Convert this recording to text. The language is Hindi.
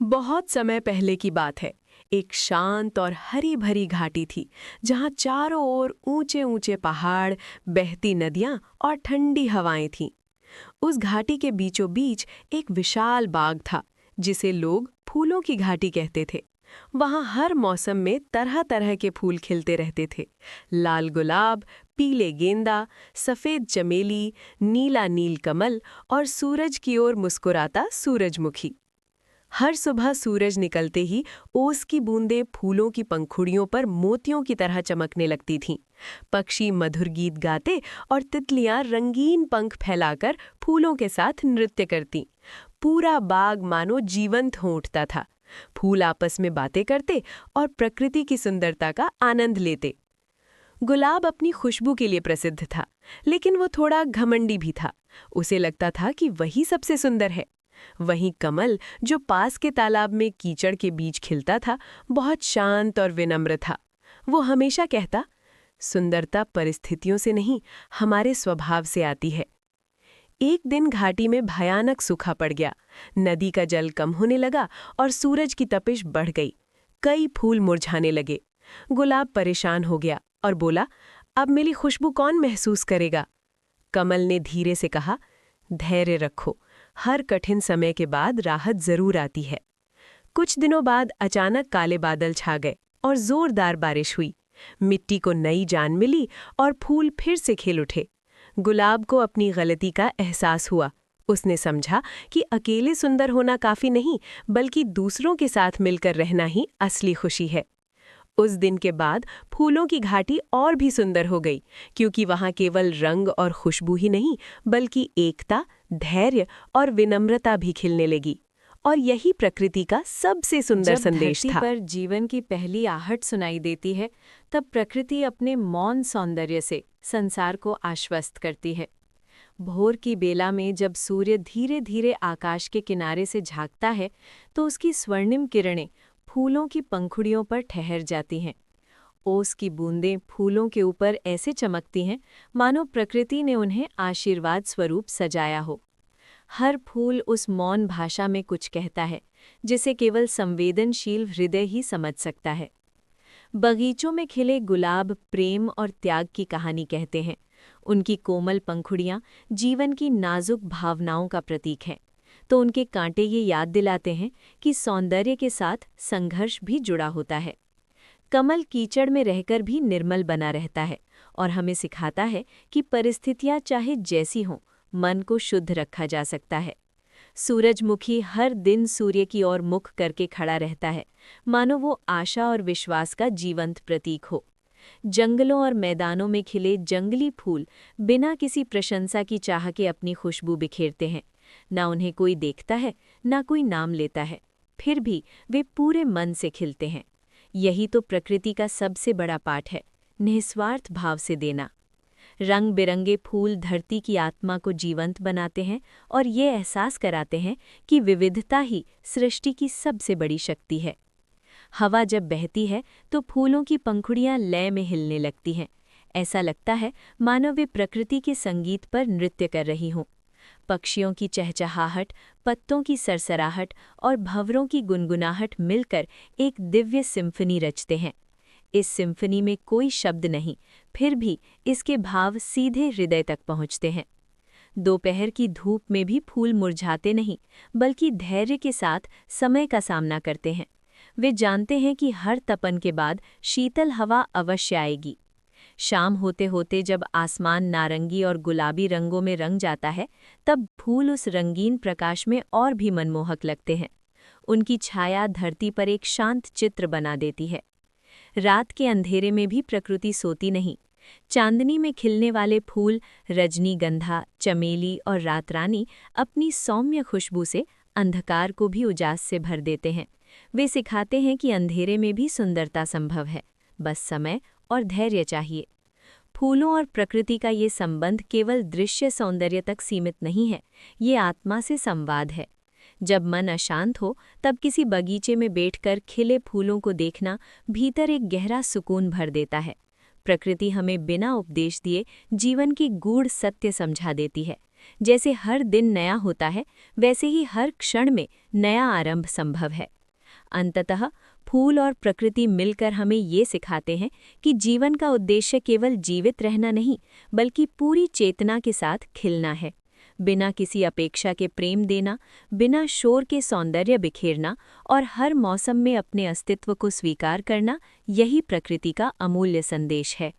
बहुत समय पहले की बात है। एक शांत और हरी भरी घाटी थी जहां चारों ओर ऊंचे ऊंचे पहाड़, बहती नदियां और ठंडी हवाएं थीं। उस घाटी के बीचों बीच एक विशाल बाग था जिसे लोग फूलों की घाटी कहते थे। वहां हर मौसम में तरह तरह के फूल खिलते रहते थे। लाल गुलाब, पीले गेंदा, सफेद चमेली, नीला नीलकमल और सूरज की ओर मुस्कुराता सूरजमुखी। हर सुबह सूरज निकलते ही ओस की बूंदें फूलों की पंखुड़ियों पर मोतियों की तरह चमकने लगती थीं। पक्षी मधुर गीत गाते और तितलियां रंगीन पंख फैलाकर फूलों के साथ नृत्य करतीं। पूरा बाग मानो जीवंत हो उठता था। फूल आपस में बातें करते और प्रकृति की सुंदरता का आनंद लेते। गुलाब अपनी खुशबू के लिए प्रसिद्ध था, लेकिन वो थोड़ा घमंडी भी था। उसे लगता था कि वही सबसे सुंदर है। वहीं कमल, जो पास के तालाब में कीचड़ के बीच खिलता था, बहुत शांत और विनम्र था। वो हमेशा कहता, सुंदरता परिस्थितियों से नहीं, हमारे स्वभाव से आती है। एक दिन घाटी में भयानक सूखा पड़ गया। नदी का जल कम होने लगा और सूरज की तपिश बढ़ गई। कई फूल मुरझाने लगे। गुलाब परेशान हो गया और बोला, अब मेरी खुशबू कौन महसूस करेगा? कमल ने धीरे से कहा, धैर्य रखो, हर कठिन समय के बाद राहत जरूर आती है। कुछ दिनों बाद अचानक काले बादल छा गए और जोरदार बारिश हुई। मिट्टी को नई जान मिली और फूल फिर से खिल उठे। गुलाब को अपनी गलती का एहसास हुआ। उसने समझा कि अकेले सुंदर होना काफी नहीं, बल्कि दूसरों के साथ मिलकर रहना ही असली खुशी है। उस दिन के बाद फूलों की घाटी और भी सुंदर हो गई, क्योंकि वहां केवल रंग और खुशबू ही नहीं, बल्कि एकता, धैर्य और विनम्रता भी खिलने लगी। और यही प्रकृति का सबसे सुंदर जब संदेश धरती था। पर जीवन की पहली आहट सुनाई देती है, तब प्रकृति अपने मौन सौंदर्य से संसार को आश्वस्त करती है। भोर की बेला में जब सूर्य धीरे धीरे आकाश के किनारे से झांकता है, तो उसकी स्वर्णिम किरणें फूलों की पंखुड़ियों पर ठहर जाती हैं। ओस की बूंदें फूलों के ऊपर ऐसे चमकती हैं, मानो प्रकृति ने उन्हें आशीर्वाद स्वरूप सजाया हो। हर फूल उस मौन भाषा में कुछ कहता है, जिसे केवल संवेदनशील हृदय ही समझ सकता है। बगीचों में खिले गुलाब प्रेम और त्याग की कहानी कहते हैं। उनकी कोमल पंखुड़ियां जीवन की नाजुक भावनाओं का प्रतीक हैं, तो उनके कांटे ये याद दिलाते हैं कि सौंदर्य के साथ संघर्ष भी जुड़ा होता है। कमल कीचड़ में रहकर भी निर्मल बना रहता है और हमें सिखाता है कि परिस्थितियां चाहे जैसी हों, मन को शुद्ध रखा जा सकता है। सूरजमुखी हर दिन सूर्य की ओर मुख करके खड़ा रहता है, मानो वो आशा और विश्वास का जीवंत प्रतीक हो। जंगलों और मैदानों में खिले जंगली फूल बिना किसी प्रशंसा की चाह के अपनी खुशबू बिखेरते हैं। ना उन्हें कोई देखता है, ना कोई नाम लेता है, फिर भी वे पूरे मन से खिलते हैं। यही तो प्रकृति का सबसे बड़ा पाठ है, निस्वार्थ भाव से देना। रंग बिरंगे फूल धरती की आत्मा को जीवंत बनाते हैं और ये एहसास कराते हैं कि विविधता ही सृष्टि की सबसे बड़ी शक्ति है। हवा जब बहती है तो फूलों की पंखुड़ियां लय में हिलने लगती हैं। ऐसा लगता है मानो वे प्रकृति के संगीत पर नृत्य कर रही हों। पक्षियों की चहचहाहट, पत्तों की सरसराहट और भंवरों की गुनगुनाहट मिलकर एक दिव्य सिम्फनी रचते हैं। इस सिम्फनी में कोई शब्द नहीं, फिर भी इसके भाव सीधे हृदय तक पहुंचते हैं। दोपहर की धूप में भी फूल मुरझाते नहीं, बल्कि धैर्य के साथ समय का सामना करते हैं। वे जानते हैं कि हर तपन के बाद शीतल हवा अवश्य आएगी। शाम होते होते जब आसमान नारंगी और गुलाबी रंगों में रंग जाता है, तब फूल उस रंगीन प्रकाश में और भी मनमोहक लगते हैं। उनकी छाया धरती पर एक शांत चित्र बना देती है। रात के अंधेरे में भी प्रकृति सोती नहीं। चांदनी में खिलने वाले फूल रजनीगंधा, चमेली और रातरानी अपनी सौम्य खुशबू से अंधकार को भी उजास से भर देते हैं। वे सिखाते हैं कि अंधेरे में भी सुंदरता संभव है, बस समय और धैर्य चाहिए। फूलों और प्रकृति का ये संबंध केवल दृश्य सौंदर्य तक सीमित नहीं है, ये आत्मा से संवाद है। जब मन अशांत हो, तब किसी बगीचे में बैठकर खिले फूलों को देखना भीतर एक गहरा सुकून भर देता है। प्रकृति हमें बिना उपदेश दिए जीवन की गूढ़ सत्य समझा देती है, जैसे हर दिन नया होता है, वैसे ही हर क्षण में नया आरंभ संभव है। अंततः फूल और प्रकृति मिलकर हमें ये सिखाते हैं कि जीवन का उद्देश्य केवल जीवित रहना नहीं, बल्कि पूरी चेतना के साथ खिलना है। बिना किसी अपेक्षा के प्रेम देना, बिना शोर के सौंदर्य बिखेरना और हर मौसम में अपने अस्तित्व को स्वीकार करना, यही प्रकृति का अमूल्य संदेश है।